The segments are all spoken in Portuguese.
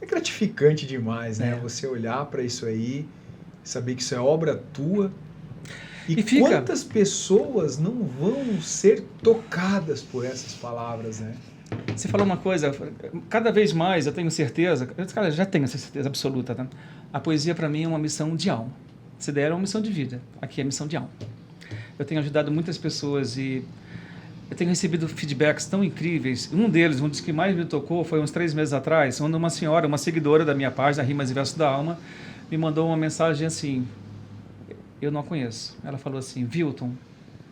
É gratificante demais, né? É. Você olhar para isso aí, saber que isso é obra tua. E fica... quantas pessoas não vão ser tocadas por essas palavras, né? Você falou uma coisa, cada vez mais eu tenho certeza, cara, já tenho essa certeza absoluta, né? A poesia para mim é uma missão de alma. Se der é uma missão de vida, aqui é missão de alma. Eu tenho ajudado muitas pessoas e eu tenho recebido feedbacks tão incríveis. Um dos que mais me tocou, foi uns 3 meses atrás, quando uma senhora, uma seguidora da minha página, Rimas e Versos da Alma, me mandou uma mensagem assim, eu não a conheço. Ela falou assim, Vilton,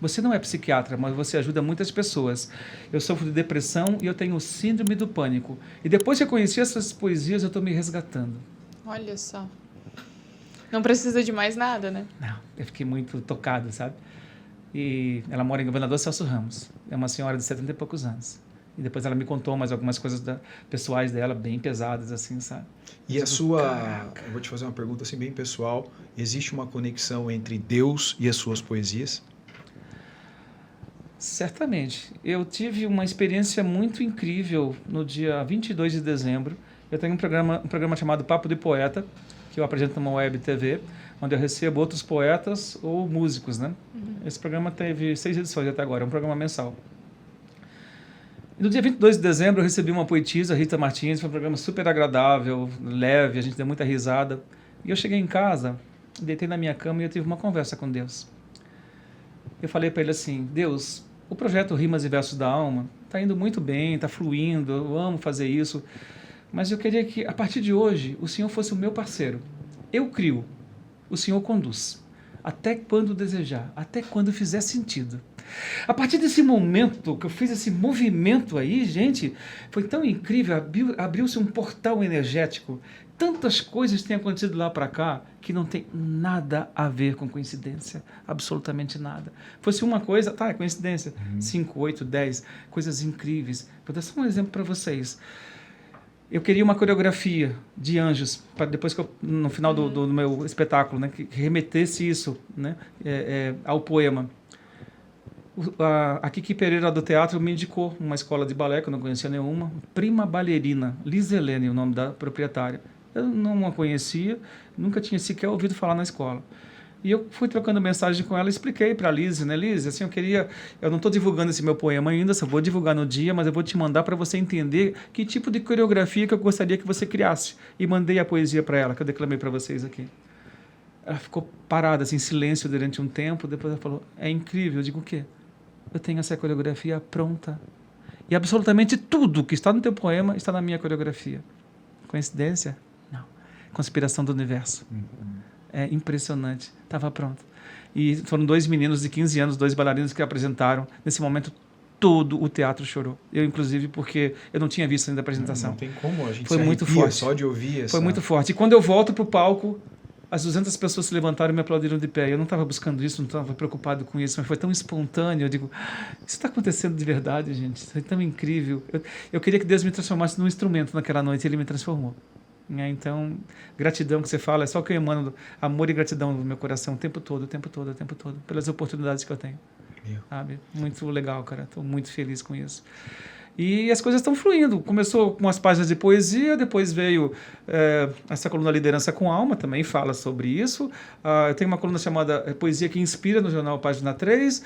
você não é psiquiatra, mas você ajuda muitas pessoas. Eu sofro de depressão e eu tenho síndrome do pânico. E depois que eu conheci essas poesias, eu estou me resgatando. Olha só. Não precisa de mais nada, né? Não, eu fiquei muito tocado, sabe? E ela mora em Governador Celso Ramos. É uma senhora de 70 e poucos anos. E depois ela me contou mais algumas coisas pessoais dela, bem pesadas, assim, sabe? E a sua... Eu vou te fazer uma pergunta assim bem pessoal. Existe uma conexão entre Deus e as suas poesias? Certamente. Eu tive uma experiência muito incrível no dia 22 de dezembro. Eu tenho um programa chamado Papo de Poeta, que eu apresento numa web TV, onde eu recebo outros poetas ou músicos, né? Esse programa teve 6 edições até agora, é um programa mensal. E no dia 22 de dezembro eu recebi uma poetisa, Rita Martins, foi um programa super agradável, leve, a gente deu muita risada. E eu cheguei em casa, deitei na minha cama e eu tive uma conversa com Deus. Eu falei para ele assim, Deus, o projeto Rimas e Versos da Alma está indo muito bem, está fluindo, eu amo fazer isso, mas eu queria que, a partir de hoje, o Senhor fosse o meu parceiro. Eu crio, o Senhor conduz, até quando desejar, até quando fizer sentido. A partir desse momento que eu fiz esse movimento aí, gente, foi tão incrível, abriu-se um portal energético. Tantas coisas têm acontecido lá para cá que não tem nada a ver com coincidência, absolutamente nada. Fosse uma coisa, tá, é coincidência, 5, 8, 10, coisas incríveis. Vou dar só um exemplo para vocês. Eu queria uma coreografia de anjos, para depois que no final do meu espetáculo, né, que remetesse isso, né, ao poema. A Kiki Pereira do teatro me indicou uma escola de balé, que eu não conhecia nenhuma, Prima Ballerina, Liz Helene, o nome da proprietária. Eu não a conhecia, nunca tinha sequer ouvido falar na escola. E eu fui trocando mensagem com ela, expliquei para a Liz, né, Liz, assim, eu não estou divulgando esse meu poema ainda, só vou divulgar no dia, mas eu vou te mandar para você entender que tipo de coreografia que eu gostaria que você criasse. E mandei a poesia para ela, que eu declamei para vocês aqui. Ela ficou parada, assim, em silêncio durante um tempo, depois ela falou, é incrível. Eu digo, o quê? Eu tenho essa coreografia pronta. E absolutamente tudo que está no teu poema está na minha coreografia. Coincidência? Não. Conspiração do universo. É impressionante. Estava pronto. E foram 2 meninos de 15 anos, 2 bailarinos que apresentaram. Nesse momento, todo o teatro chorou. Eu, inclusive, porque eu não tinha visto ainda a apresentação. Não tem como, a gente foi muito forte. Só de ouvir essa... Foi muito forte. E quando eu volto para o palco, as 200 pessoas se levantaram e me aplaudiram de pé. Eu não estava buscando isso, não estava preocupado com isso, mas foi tão espontâneo. Eu digo, isso está acontecendo de verdade, gente. Isso é tão incrível. Eu queria que Deus me transformasse num instrumento naquela noite, e Ele me transformou. Então, gratidão que você fala, é só que eu emano amor e gratidão no meu coração o tempo todo, pelas oportunidades que eu tenho. Sabe? Muito legal, cara. Estou muito feliz com isso. E as coisas estão fluindo. Começou com as páginas de poesia, depois veio essa coluna Liderança com Alma, também fala sobre isso. Eu tenho uma coluna chamada Poesia que Inspira, no jornal Página 3.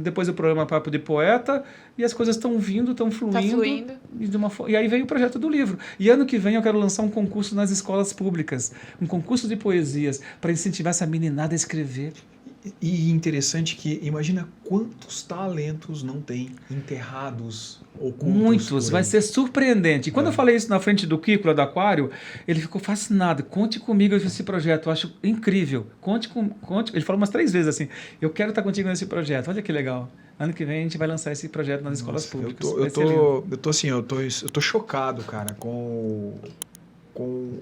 Depois o programa Papo de Poeta. E as coisas estão vindo, estão fluindo. Tá fluindo. E aí veio o projeto do livro. E ano que vem eu quero lançar um concurso nas escolas públicas. Um concurso de poesias, para incentivar essa meninada a escrever. E interessante que, imagina quantos talentos não tem enterrados, ocultos. Muitos, vai ser surpreendente. E quando eu falei isso na frente do Kiko, lá do Aquário, ele ficou fascinado. Conte comigo esse projeto, eu acho incrível. Conte. Ele falou umas 3 vezes assim, eu quero estar contigo nesse projeto. Olha que legal. Ano que vem a gente vai lançar esse projeto nas escolas públicas. Eu tô chocado, cara, com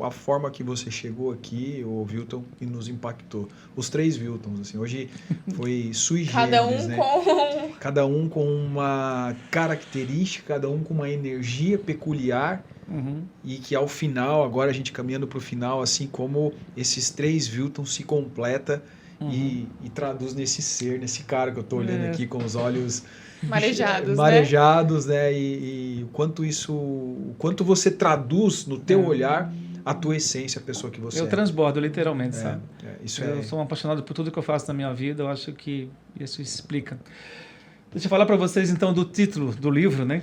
a forma que você chegou aqui, o Vilton, e nos impactou. Os 3 Viltons, assim, hoje foi sui generis, né? Cada um com uma característica, cada um com uma energia peculiar, e que ao final, agora a gente caminhando para o final, assim como esses 3 Viltons se completa e traduz nesse ser, nesse cara que eu tô olhando aqui com os olhos Marejados, né? E o quanto você traduz no teu olhar a tua essência, a pessoa que você Eu transbordo, literalmente, sabe? Eu sou um apaixonado por tudo que eu faço na minha vida, eu acho que isso explica. Deixa eu falar para vocês, então, do título do livro, né?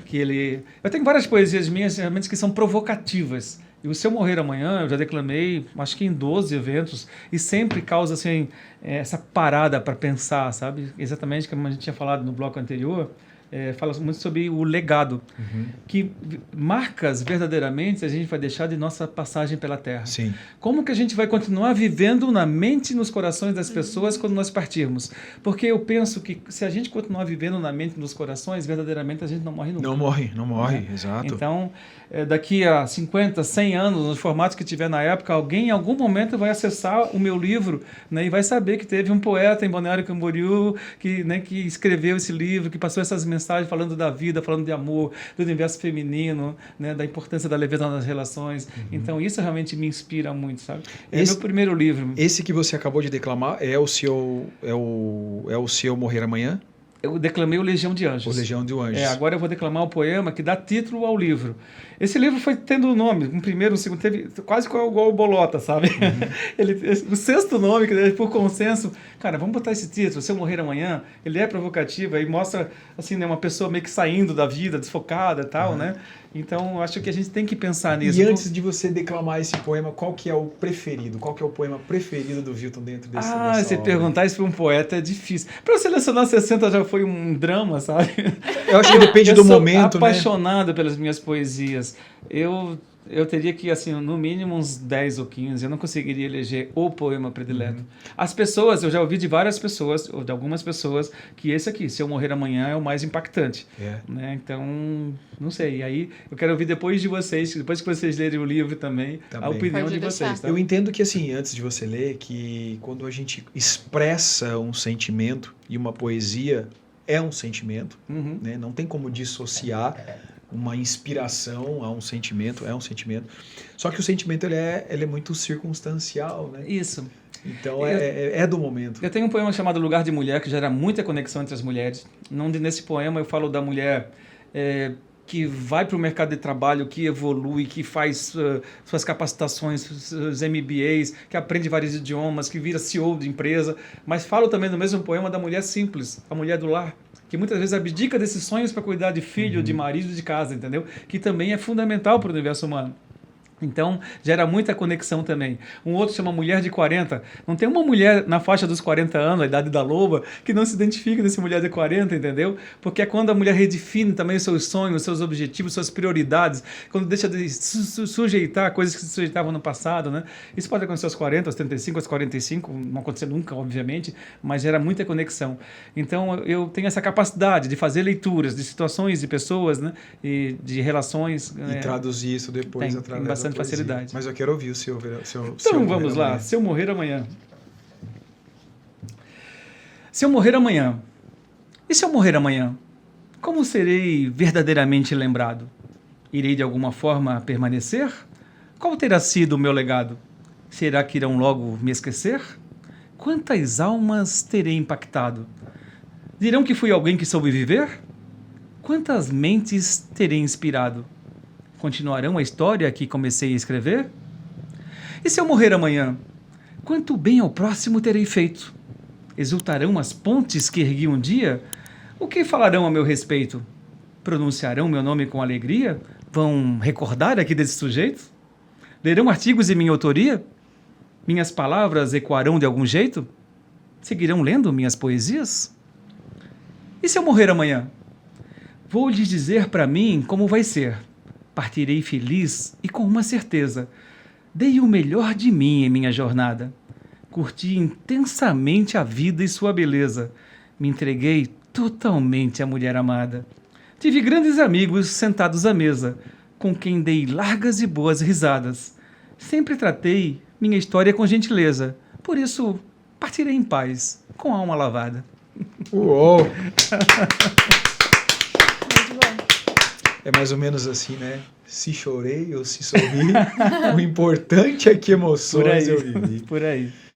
Eu tenho várias poesias minhas, realmente, que são provocativas. E o Se Eu Morrer Amanhã, eu já declamei, acho que em 12 eventos, e sempre causa, assim, essa parada para pensar, sabe? Exatamente como a gente tinha falado no bloco anterior, fala muito sobre o legado, que marcas verdadeiramente a gente vai deixar de nossa passagem pela Terra. Sim. Como que a gente vai continuar vivendo na mente e nos corações das pessoas quando nós partirmos? Porque eu penso que se a gente continuar vivendo na mente e nos corações, verdadeiramente a gente não morre nunca. Não morre, exato. Então, daqui a 50, 100 anos, nos formatos que tiver na época, alguém em algum momento vai acessar o meu livro, né, e vai saber que teve um poeta em Balneário Camboriú que escreveu esse livro, que passou essas mensagens falando da vida, falando de amor, do universo feminino, né, da importância da leveza nas relações. Então, isso realmente me inspira muito, sabe? É meu primeiro livro. Esse que você acabou de declamar é o Se Eu Morrer Amanhã? Eu declamei o Legião de Anjos. O Legião de Anjos. Agora eu vou declamar o poema que dá título ao livro. Esse livro foi tendo um nome, um primeiro, um segundo, teve quase igual o Bolota, sabe? O sexto nome, que por consenso, cara, vamos botar esse título, Se Eu Morrer Amanhã, ele é provocativo, aí mostra, assim, né, uma pessoa meio que saindo da vida, desfocada e tal, né? Então, eu acho que a gente tem que pensar nisso. E antes de você declamar esse poema, qual que é o preferido? Qual que é o poema preferido do Wilton dentro desse você perguntar isso para um poeta é difícil. Para eu selecionar 60 já foi um drama, sabe? Eu acho que depende do momento, né? Eu sou apaixonado pelas minhas poesias. Eu teria que, assim, no mínimo uns 10 ou 15, eu não conseguiria eleger o poema predileto. As pessoas, eu já ouvi de várias pessoas, ou de algumas pessoas, que esse aqui, Se Eu Morrer Amanhã, é o mais impactante. Né? Então, não sei. E aí, eu quero ouvir depois de vocês, depois que vocês lerem o livro também. A opinião de vocês. Tá? Eu entendo que, assim, antes de você ler, que quando a gente expressa um sentimento, e uma poesia é um sentimento, né? Não tem como dissociar uma inspiração a um sentimento, é um sentimento. Só que o sentimento ele é muito circunstancial, né? Isso. Então é do momento. Eu tenho um poema chamado Lugar de Mulher, que gera muita conexão entre as mulheres. Nesse poema eu falo da mulher que vai para o mercado de trabalho, que evolui, que faz suas capacitações, seus MBAs, que aprende vários idiomas, que vira CEO de empresa. Mas falo também no mesmo poema da mulher simples, a mulher do lar, que muitas vezes abdica desses sonhos para cuidar de filho, de marido, de casa, entendeu? Que também é fundamental para o universo humano. Então, gera muita conexão também. Um outro chama Mulher de 40. Não tem uma mulher na faixa dos 40 anos, a idade da loba, que não se identifica nessa mulher de 40, entendeu? Porque é quando a mulher redefine também os seus sonhos, os seus objetivos, suas prioridades, quando deixa de sujeitar coisas que se sujeitavam no passado, né? Isso pode acontecer aos 40, aos 35, aos 45, não acontecer nunca, obviamente, mas gera muita conexão. Então, eu tenho essa capacidade de fazer leituras de situações, de pessoas, né? E de relações. E traduzir isso depois através da facilidade. Mas eu quero ouvir o seu Então vamos lá, Se Eu Morrer Amanhã. Se eu morrer amanhã. E se eu morrer amanhã? Como serei verdadeiramente lembrado? Irei de alguma forma permanecer? Qual terá sido o meu legado? Será que irão logo me esquecer? Quantas almas terei impactado? Dirão que fui alguém que soube viver? Quantas mentes terei inspirado? Continuarão a história que comecei a escrever? E se eu morrer amanhã? Quanto bem ao próximo terei feito? Exultarão as pontes que ergui um dia? O que falarão a meu respeito? Pronunciarão meu nome com alegria? Vão recordar aqui desse sujeito? Lerão artigos em minha autoria? Minhas palavras ecoarão de algum jeito? Seguirão lendo minhas poesias? E se eu morrer amanhã? Vou lhes dizer para mim como vai ser. Partirei feliz e com uma certeza. Dei o melhor de mim em minha jornada. Curti intensamente a vida e sua beleza. Me entreguei totalmente à mulher amada. Tive grandes amigos sentados à mesa, com quem dei largas e boas risadas. Sempre tratei minha história com gentileza. Por isso, partirei em paz, com a alma lavada. Uou! Muito bom. É mais ou menos assim, né? Se chorei ou se sorri, o importante é que emoções eu vivi. Por aí.